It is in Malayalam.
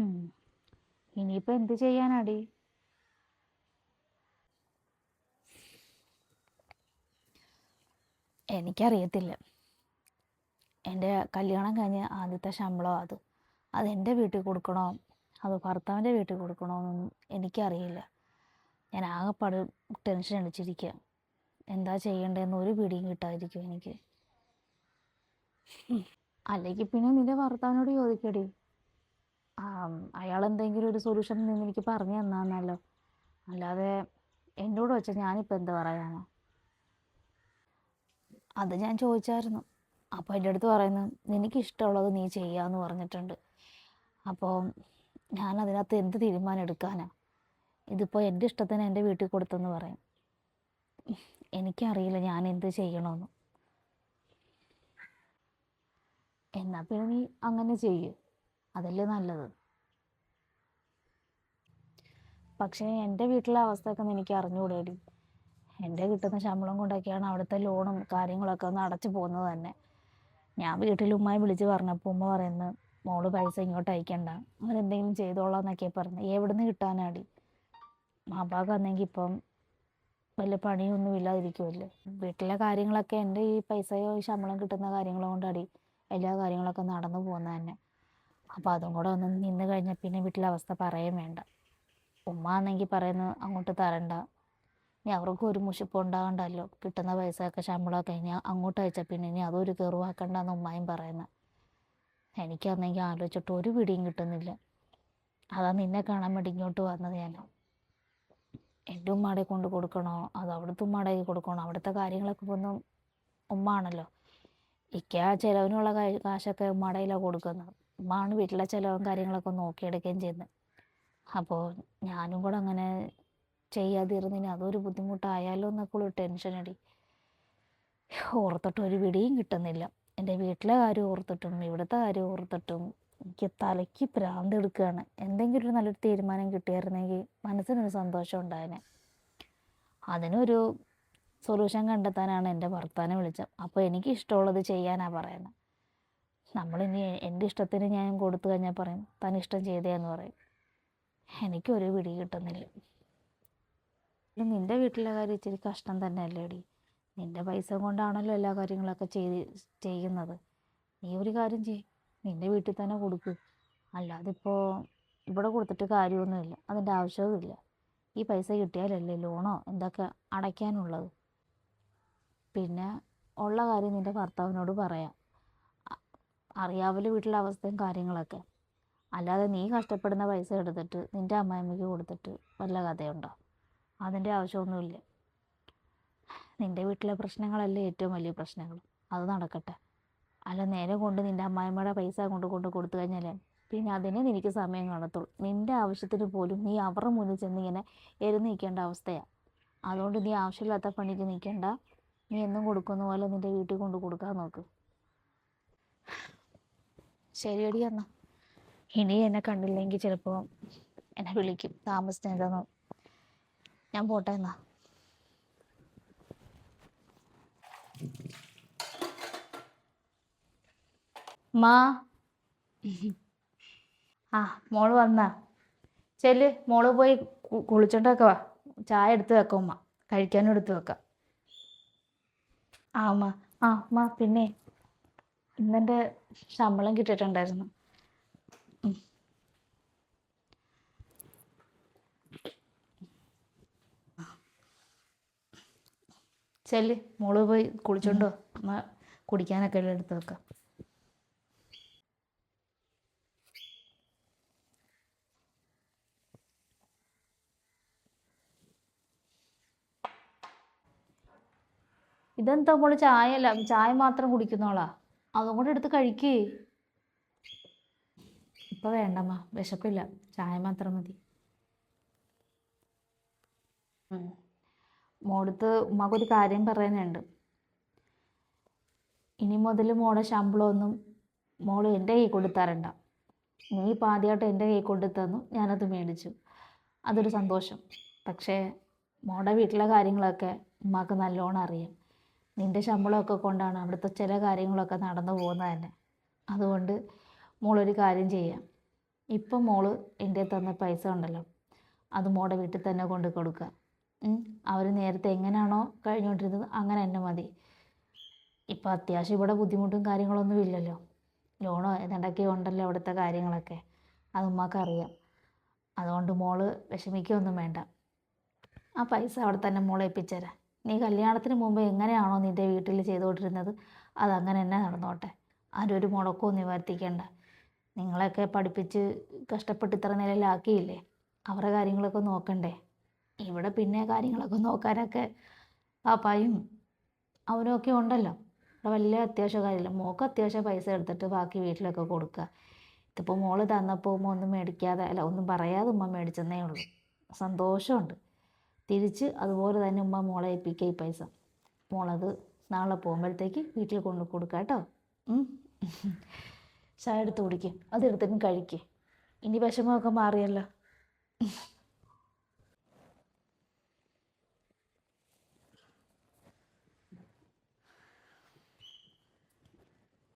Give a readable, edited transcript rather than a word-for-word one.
ഉം. ഇനിയിപ്പോൾ എന്ത് ചെയ്യാനാടി? എനിക്കറിയത്തില്ല. എൻ്റെ കല്യാണം കഴിഞ്ഞ് ആദ്യത്തെ ശമ്പളം അതെൻ്റെ വീട്ടിൽ കൊടുക്കണോ അതോ ഭർത്താവിൻ്റെ വീട്ടിൽ കൊടുക്കണോ എന്നൊന്നും എനിക്കറിയില്ല. ഞാൻ ആകെപ്പാട് ടെൻഷൻ അടിച്ചിരിക്കുക. എന്താ ചെയ്യേണ്ടതെന്ന് ഒരു പിടിയും കിട്ടാതിരിക്കും എനിക്ക്. അല്ലെങ്കിൽ പിന്നെ നിന്റെ ഭർത്താവിനോട് ചോദിക്കടി. അയാൾ എന്തെങ്കിലും ഒരു സൊല്യൂഷൻ നിന്ന് എനിക്ക് പറഞ്ഞു തന്നാന്നല്ലോ. അല്ലാതെ എന്നോട് വെച്ചാൽ ഞാനിപ്പോൾ എന്താ പറയാനോ? അത് ഞാൻ ചോദിച്ചായിരുന്നു. അപ്പോൾ എൻ്റെ അടുത്ത് പറയുന്നു, നിനക്കിഷ്ടമുള്ളത് നീ ചെയ്യാമെന്ന് പറഞ്ഞിട്ടുണ്ട്. അപ്പോൾ ഞാൻ അതിനകത്ത് എന്ത് തീരുമാനം എടുക്കാനാ? ഇതിപ്പോൾ എൻ്റെ ഇഷ്ടത്തിന് എൻ്റെ വീട്ടിൽ കൊടുത്തെന്ന് പറയും. എനിക്കറിയില്ല ഞാൻ എന്ത് ചെയ്യണമെന്ന്. എന്നാൽ പിന്നെ നീ അങ്ങനെ ചെയ്യ്, അതല്ലേ നല്ലത്. പക്ഷേ എൻ്റെ വീട്ടിലെ അവസ്ഥയൊക്കെ എനിക്ക് അറിഞ്ഞുകൂടേടി. എൻ്റെ കിട്ടുന്ന ശമ്പളം കൊണ്ടൊക്കെയാണ് അവിടുത്തെ ലോണും കാര്യങ്ങളൊക്കെ ഒന്ന് അടച്ചു പോകുന്നത് തന്നെ. ഞാൻ വീട്ടിൽ ഉമ്മയെ വിളിച്ച് പറഞ്ഞപ്പോൾ ഉമ്മ പറയുന്നത്, മോള് പൈസ ഇങ്ങോട്ട് അയക്കണ്ട, അവരെന്തെങ്കിലും ചെയ്തോളാം എന്നൊക്കെ പറഞ്ഞു. എവിടുന്ന് കിട്ടാനാടി? മാപ്പാക്കാണെങ്കിൽ ഇപ്പം വലിയ പണിയൊന്നും ഇല്ലാതിരിക്കുമല്ലേ. വീട്ടിലെ കാര്യങ്ങളൊക്കെ എൻ്റെ ഈ പൈസയോ ഈ ശമ്പളം കിട്ടുന്ന കാര്യങ്ങളോ കൊണ്ടടി എല്ലാ കാര്യങ്ങളൊക്കെ നടന്നു പോകുന്നത് തന്നെ. അപ്പോൾ അതും കൂടെ ഒന്ന് നിന്ന് കഴിഞ്ഞാൽ പിന്നെ വീട്ടിലെ അവസ്ഥ പറയുകയും വേണ്ട. ഉമ്മ ആണെങ്കിൽ പറയുന്നു അങ്ങോട്ട് തരണ്ട, ഇനി അവർക്കും ഒരു മുഷിപ്പ് ഉണ്ടാകണ്ടല്ലോ. കിട്ടുന്ന പൈസയൊക്കെ ശമ്പളമൊക്കെ ഇനി അങ്ങോട്ട് അയച്ചാൽ പിന്നെ ഇനി അതൊരു കയറുവാക്കണ്ടെന്ന് ഉമ്മയും പറയുന്നത്. എനിക്കാണെങ്കിൽ ആലോചിച്ചിട്ട് ഒരു പിടിയും കിട്ടുന്നില്ല. അതാ നിന്നെ കാണാൻ വേണ്ടി ഇങ്ങോട്ട് വന്നത് ഞാൻ. എൻ്റെ ഉമ്മാടെ കൊണ്ട് കൊടുക്കണോ അതോ അവിടുത്തെ ഉമ്മാടെ കൊടുക്കണോ? അവിടുത്തെ കാര്യങ്ങളൊക്കെ ഒന്നും ഉമ്മ ആണല്ലോ. ഇക്ക ചിലവിനുള്ള കാശൊക്കെ ഉമ്മയുടെ കയ്യിലാണ് കൊടുക്കുന്നത്. ഉമ്മ ആണ് വീട്ടിലെ ചിലവും കാര്യങ്ങളൊക്കെ നോക്കിയെടുക്കുകയും ചെയ്യുന്നത്. അപ്പോൾ ഞാനും കൂടെ അങ്ങനെ ചെയ്യാതിരുന്നിന് അതൊരു ബുദ്ധിമുട്ടായാലോ എന്നൊക്കെ ഉള്ളൊരു ടെൻഷൻ അടി. ഓർത്തിട്ട് ഒരു പിടിയും കിട്ടുന്നില്ല. എൻ്റെ വീട്ടിലെ കാര്യം ഓർത്തിട്ടും ഇവിടുത്തെ കാര്യം ഓർത്തിട്ടും എനിക്ക് തലയ്ക്ക് ഭ്രാന്ത് എടുക്കുകയാണ്. എന്തെങ്കിലും ഒരു നല്ലൊരു തീരുമാനം കിട്ടിയായിരുന്നെങ്കിൽ മനസ്സിനൊരു സന്തോഷം ഉണ്ടായേനെ. അതിനൊരു സൊല്യൂഷൻ കണ്ടെത്താനാണ് എൻ്റെ ഭർത്താവിനെ വിളിച്ചത്. അപ്പോൾ എനിക്ക് ഇഷ്ടമുള്ളത് ചെയ്യാനാണ് പറയുന്നത്. നമ്മളിനി എൻ്റെ ഇഷ്ടത്തിന് ഞാൻ കൊടുത്തു കഴിഞ്ഞാൽ പറയും തനിഷ്ടം ചെയ്തേന്ന് പറയും. എനിക്കൊരു പിടി കിട്ടുന്നില്ല. നിൻ്റെ വീട്ടിലെ കാര്യം ഇച്ചിരി കഷ്ടം തന്നെയല്ലേടി. നിൻ്റെ പൈസ കൊണ്ടാണല്ലോ എല്ലാ കാര്യങ്ങളൊക്കെ ചെയ്യുന്നത്. നീ ഒരു കാര്യം ചെയ്യ്, നിൻ്റെ വീട്ടിൽ തന്നെ കൊടുക്ക്. അല്ലാതെ ഇപ്പോൾ ഇവിടെ കൊടുത്തിട്ട് കാര്യമൊന്നുമില്ല, അതിൻ്റെ ആവശ്യവുമില്ല. ഈ പൈസ കിട്ടിയാലല്ലേ ലോണോ എന്തൊക്കെ അടയ്ക്കാനുള്ളത്. പിന്നെ ഉള്ള കാര്യം നിൻ്റെ ഭർത്താവിനോട് പറയാം. അറിയാവല്ലോ വീട്ടിലെ അവസ്ഥയും കാര്യങ്ങളൊക്കെ. അല്ലാതെ നീ കഷ്ടപ്പെടുന്ന പൈസ എടുത്തിട്ട് നിൻ്റെ അമ്മായിമ്മയ്ക്ക് കൊടുത്തിട്ട് വല്ല കഥയുണ്ടോ? അതിൻ്റെ ആവശ്യമൊന്നുമില്ല. നിൻ്റെ വീട്ടിലെ പ്രശ്നങ്ങളല്ലേ ഏറ്റവും വലിയ പ്രശ്നങ്ങൾ, അത് നടക്കട്ടെ. അല്ല നേരെ കൊണ്ട് നിൻ്റെ അമ്മായിമ്മയുടെ പൈസ കൊടുത്തു കഴിഞ്ഞാൽ പിന്നെ അതിനെ നിനക്ക് സമയം കാണത്തുള്ളൂ. നിൻ്റെ ആവശ്യത്തിന് പോലും നീ അവരുടെ മുന്നിൽ ചെന്ന് ഇങ്ങനെ എഴുന്നേൽക്കേണ്ട നിൽക്കേണ്ട അവസ്ഥയാണ്. അതുകൊണ്ട് നീ ആവശ്യമില്ലാത്ത പണിക്ക് നിൽക്കണ്ട. നീ എന്നും കൊടുക്കുന്ന പോലെ നിൻ്റെ വീട്ടിൽ കൊണ്ട് കൊടുക്കാൻ നോക്ക്. ശരിയടി എന്നാൽ ഇനി എന്നെ കണ്ടില്ലെങ്കിൽ ചിലപ്പോൾ എന്നെ വിളിക്കും താമസിച്ചെന്താന്ന്. ഞാൻ പോട്ടെ എന്നാ. മാ മോള് വന്നാ? ചെല്ല്, മോള് പോയി കുളിച്ചോണ്ടൊക്കെ വാ. ചായ എടുത്ത് വെക്കാം ഉമ്മ, കഴിക്കാനും എടുത്ത് വെക്കാം. അമ്മ അമ്മ പിന്നെ ഇന്നെൻ്റെ ശമ്പളം കിട്ടിയിട്ടുണ്ടായിരുന്നു. ചെല്ല്, മോള് പോയി കുളിച്ചോണ്ടോ, അമ്മ കുടിക്കാനൊക്കെ എല്ലാം എടുത്ത് വെക്കാം. ഇതെന്താ മോള് ചായ മാത്രം കുടിക്കുന്നോളാ? അതും കൂടെ എടുത്ത് കഴിക്കേ. ഇപ്പൊ വേണ്ടമ്മ, വിശപ്പില്ല, ചായ മാത്രം മതി. മോടുത്ത് ഉമ്മക്കൊരു കാര്യം പറയാനുണ്ട്. ഇനി മുതൽ മോളെ ശമ്പളമൊന്നും മോള് എൻ്റെ കൈ കൊടുത്തരണ്ട. നീ ഇപ്പം ആദ്യമായിട്ട് എൻ്റെ കൈ കൊണ്ടു തന്നു, ഞാനത് മേടിച്ചു, അതൊരു സന്തോഷം. പക്ഷേ മോളുടെ വീട്ടിലെ കാര്യങ്ങളൊക്കെ ഉമ്മാക്ക് നല്ലോണം അറിയാം. നിൻ്റെ ശമ്പളമൊക്കെ കൊണ്ടാണ് അവിടുത്തെ ചില കാര്യങ്ങളൊക്കെ നടന്നു പോകുന്നത് തന്നെ. അതുകൊണ്ട് മോളൊരു കാര്യം ചെയ്യാം, ഇപ്പം മോള് എൻ്റെ തന്ന പൈസ ഉണ്ടല്ലോ, അത് മോടെ വീട്ടിൽ തന്നെ കൊണ്ട് കൊടുക്കുക. അവർ നേരത്തെ എങ്ങനെയാണോ കഴിഞ്ഞുകൊണ്ടിരുന്നത് അങ്ങനെ തന്നെ മതി. ഇപ്പം അത്യാവശ്യം ഇവിടെ ബുദ്ധിമുട്ടും കാര്യങ്ങളൊന്നും ഇല്ലല്ലോ. ലോണോ ഏതാണ്ടൊക്കെ ഉണ്ടല്ലോ അവിടുത്തെ കാര്യങ്ങളൊക്കെ, അത് ഉമ്മാക്കറിയാം. അതുകൊണ്ട് മോള് വിഷമിക്കുകയൊന്നും വേണ്ട. ആ പൈസ അവിടെ തന്നെ മോളെ ഏൽപ്പിച്ചുതരാം. നീ കല്യാണത്തിന് മുമ്പ് എങ്ങനെയാണോ നിൻ്റെ വീട്ടിൽ ചെയ്തുകൊണ്ടിരുന്നത് അതങ്ങനെ തന്നെ നടന്നോട്ടെ. ആരും ഒരു മുടക്കവും നിവർത്തിക്കേണ്ട. നിങ്ങളെയൊക്കെ പഠിപ്പിച്ച് കഷ്ടപ്പെട്ട് ഇത്ര നിലയിലാക്കിയില്ലേ, അവരുടെ കാര്യങ്ങളൊക്കെ നോക്കണ്ടേ. ഇവിടെ പിന്നെ കാര്യങ്ങളൊക്കെ നോക്കാനൊക്കെ പാപ്പായും അവനൊക്കെ ഉണ്ടല്ലോ. ഇവിടെ വലിയ അത്യാവശ്യ കാര്യമില്ല. മോൾക്ക് അത്യാവശ്യം പൈസ എടുത്തിട്ട് ബാക്കി വീട്ടിലൊക്കെ കൊടുക്കുക. ഇതിപ്പോൾ മോള് തന്നപ്പോൾ ഉമ്മ ഒന്നും മേടിക്കാതെ, അല്ല ഒന്നും പറയാതെ ഉമ്മ മേടിച്ചെന്നേ ഉള്ളൂ. സന്തോഷമുണ്ട്. തിരിച്ച് അതുപോലെ തന്നെ ഉമ്മ മോളെ ഏൽപ്പിക്കുക ഈ പൈസ. മോളത് നാളെ പോകുമ്പോഴത്തേക്ക് വീട്ടിൽ കൊണ്ട് കൊടുക്കുക കേട്ടോ. ചായ എടുത്ത് കുടിക്കും, അതെടുത്തിട്ടും കഴിക്കുക. ഇനി വിഷമമൊക്കെ മാറിയല്ലോ.